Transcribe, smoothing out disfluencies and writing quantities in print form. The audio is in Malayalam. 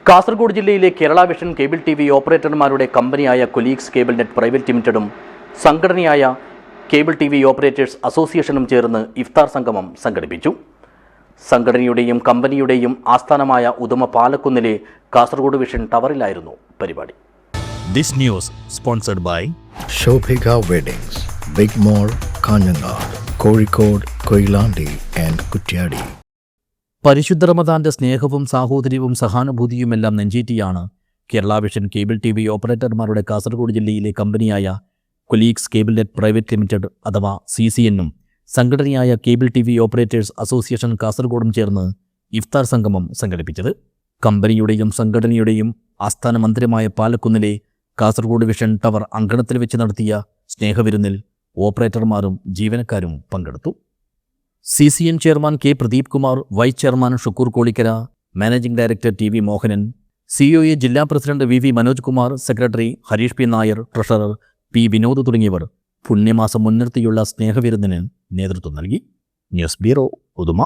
കാസർഗോഡ് ജില്ലയിലെ കേരള വിഷൻ കേബിൾ ടി.വി. ഓപ്പറേറ്റർമാരുടെ കമ്പനിയായ കൊലീഗ്സ് കേബിൾ നെറ്റ് പ്രൈവറ്റ് ലിമിറ്റഡും സംഘടനയായ കേബിൾ ടി.വി. ഓപ്പറേറ്റേഴ്സ് അസോസിയേഷനും ചേർന്ന് ഇഫ്താർ സംഗമം സംഘടിപ്പിച്ചു. സംഘടനയുടെയും കമ്പനിയുടെയും ആസ്ഥാനമായ ഉദുമ പാലക്കുന്നിലെ കാസർഗോഡ് വിഷൻ ടവറിലായിരുന്നു പരിപാടി. This news sponsored by Shobhika Weddings, Big Mall, Kanjangad, Kozhikode, Koilandi and Kutyadi. പരിശുദ്ധ റമദാന്റെ സ്നേഹവും സാഹോദര്യവും സഹാനുഭൂതിയുമെല്ലാം നെഞ്ചേറ്റിയാണ് കേരള വിഷൻ കേബിൾ ടി.വി. ഓപ്പറേറ്റർമാരുടെ കാസർഗോഡ് ജില്ലയിലെ കമ്പനിയായ colleagues cable net private limited അഥവാ CCNും സംഘടനയായ കേബിൾ ടി.വി. ഓപ്പറേറ്റേഴ്സ് അസോസിയേഷൻ കാസർഗോഡും ചേർന്ന് ഇഫ്താർ സംഗമം സംഘടിപ്പിച്ചത്. കമ്പനിയുടെയും സംഘടനയുടെയും ആസ്ഥാന മന്ദിരമായ പാലക്കുന്നിലെ കാസർഗോഡ് വിഷൻ ടവർ അങ്കണത്തിൽ വെച്ച് നടത്തിയ സ്നേഹവിരുന്നിൽ ഓപ്പറേറ്റർമാരും ജീവനക്കാരും പങ്കെടുത്തു. CCN chairman K. Pradeep Kumar, vice chairman Shukoor Kolikkara, managing director TV Mohanan, COA ജില്ലാ president VV Manoj Kumar, secretary Harish P. Nair, treasurer P. Vinod തുടങ്ങിയവർ പുണ്യമാസം മുൻനിർത്തിയുള്ള സ്നേഹവിരുന്നിന് നേതൃത്വം നൽകി. News bureau, Uduma.